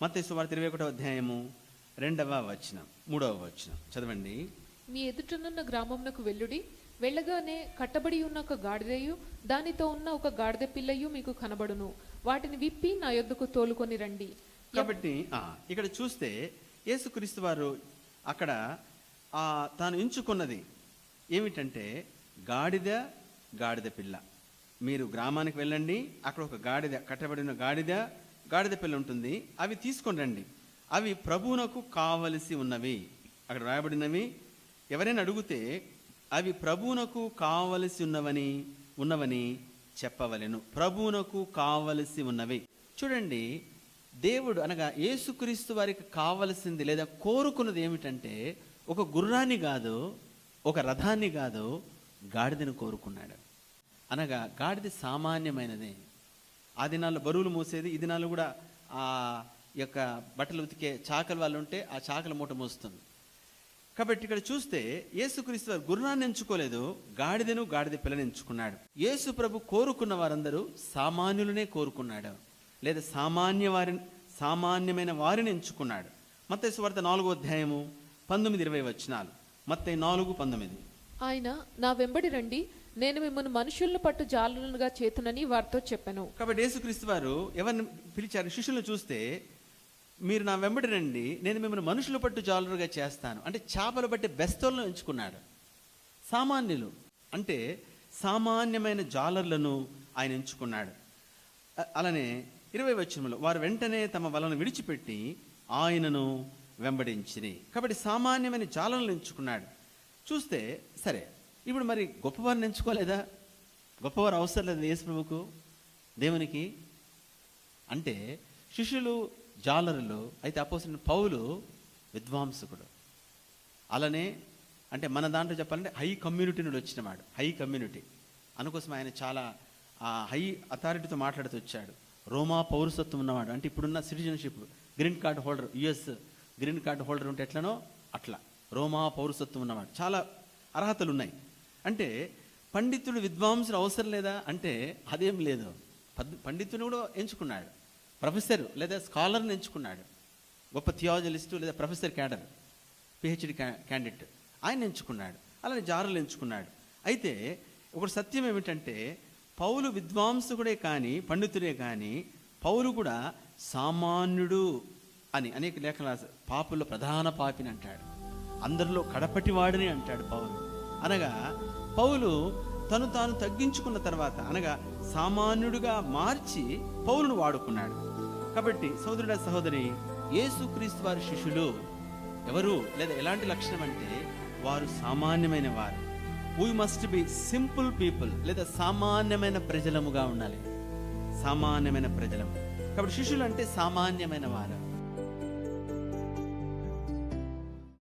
మత్తయి సువార్త 21వ అధ్యాయము 2వ వచనం 3వ వచనం చదవండి. మీ ఎదుటనున్న గ్రామమునకు వెళ్ళుడి, వెళ్ళగానే కట్టబడి ఉన్న ఒక గాడిదయు దానితో ఉన్న ఒక గాడిద పిల్లయు మీకు కనబడును, వాటిని విప్పి నా యొద్దకు తోలుకొని రండి. కాబట్టి ఇక్కడ చూస్తే యేసుక్రీస్తు వారు అక్కడ తాను ఎంచుకున్నది ఏమిటంటే గాడిద పిల్ల. మీరు గ్రామానికి వెళ్ళండి, అక్కడ ఒక గాడిద, కట్టబడిన గాడిద పిల్ల ఉంటుంది, అవి తీసుకొని రండి. అవి ప్రభువునకు కావలసి ఉన్నవి. అక్కడ రాయబడినవి. ఎవరైనా అడిగితే అవి ప్రభువునకు కావలసి ఉన్నవని చెప్పవలెను. ప్రభువునకు కావలసి ఉన్నవి. చూడండి, దేవుడు అనగా యేసుక్రీస్తు వారికి కావలసింది లేదా కోరుకున్నది ఏమిటంటే ఒక గుర్రాన్ని కాదు, ఒక రథాన్ని కాదు, గాడిదను కోరుకున్నాడు. అనగా గాడిద సామాన్యమైనదే. ఆ దినాల్లో బరువులు మోసేది, ఈ దినాల్లో కూడా ఆ యొక్క బట్టలు ఉతికే చాకలి వాళ్ళు ఉంటే ఆ చాకల మూట మోస్తుంది. కాబట్టి ఇక్కడ చూస్తే యేసుక్రీస్తు వారు గుర్రాన్ని ఎంచుకోలేదు, గాడిద పిల్లని ఎంచుకున్నాడు. యేసు ప్రభు కోరుకున్న వారందరూ సామాన్యులనే కోరుకున్నాడు, లేదా సామాన్యమైన వారిని ఎంచుకున్నాడు. మత్తయి సువార్త 4వ అధ్యాయము 19-20 వచనాలు. మత్తయి 4:19. ఆయన నా వెంబడి రండి, నేను మిమ్మల్ని మనుషులను పట్టు జాలరులుగా చేతునని వారితో చెప్పాను. కాబట్టి యేసుక్రీస్తు వారు ఎవరిని పిలిచారు? శిష్యులను చూస్తే మీరు నా వెంబడి రండి, నేను మిమ్మల్ని మనుషులు పట్టు జాలరుగా చేస్తాను అంటే చేపలు పట్టే బెస్తోలను ఎంచుకున్నాడు. సామాన్యులు అంటే సామాన్యమైన జాలర్లను ఆయన ఎంచుకున్నాడు. అలానే 20 వచనంలో వారు వెంటనే తమ వలను విడిచిపెట్టి ఆయనను వెంబడించిరి. కాబట్టి సామాన్యమైన జాలర్లను ఎంచుకున్నాడు. చూస్తే సరే, ఇప్పుడు మరి గొప్పవారిని ఎంచుకోలేదా? గొప్పవారు అవసరం లేదు యేసు ప్రభువుకు, దేవునికి. అంటే శిష్యులు జాలరులు అయితే అపోస్తలుడైన పౌలు విద్వాంసకుడు. అలానే అంటే మన దాంట్లో చెప్పాలంటే హై కమ్యూనిటీ నుండి వచ్చినవాడు. హై కమ్యూనిటీ అందుకోసం ఆయన చాలా హై అథారిటీతో మాట్లాడుతూ వచ్చాడు. రోమా పౌరసత్వం ఉన్నవాడు, అంటే ఇప్పుడున్న citizenship, green card holder, US green card holder ఉంటే ఎట్లనో అట్లా రోమా పౌరసత్వం ఉన్నవాడు. చాలా అర్హతలు ఉన్నాయి. అంటే పండితుడు విద్వాంసుడు అవసరం లేదా అంటే అదేం లేదు. పండితుని కూడా ఎంచుకున్నాడు, ప్రొఫెసర్ లేదా స్కాలర్ని ఎంచుకున్నాడు, గొప్ప థియాలజిస్టు లేదా ప్రొఫెసర్ క్యాడర్, పిహెచ్డి క్యాండిడేట్ ఆయన ఎంచుకున్నాడు. అలానే జారులు ఎంచుకున్నాడు. అయితే ఒక సత్యం ఏమిటంటే పౌలు విద్వాంసుడే కానీ పండితుడే కానీ పౌలు కూడా సామాన్యుడు అని అనేక లేఖలు రాశారు. పాపుల్లో ప్రధాన పాపిని అంటాడు, అందరిలో కడపటివాడిని అంటాడు పౌలు. అనగా పౌలు తను తాను తగ్గించుకున్న తర్వాత అనగా సామాన్యుడిగా మార్చి పౌలును వాడుకున్నాడు. కాబట్టి సోదరుడ సహోదరి, యేసుక్రీస్తు వారి శిష్యులు ఎవరు లేదా ఎలాంటి లక్షణం అంటే వారు సామాన్యమైన వారు. We must be simple people లేదా సామాన్యమైన ప్రజలముగా ఉండాలి. సామాన్యమైన ప్రజలము. కాబట్టి శిష్యులు అంటే సామాన్యమైన వారు.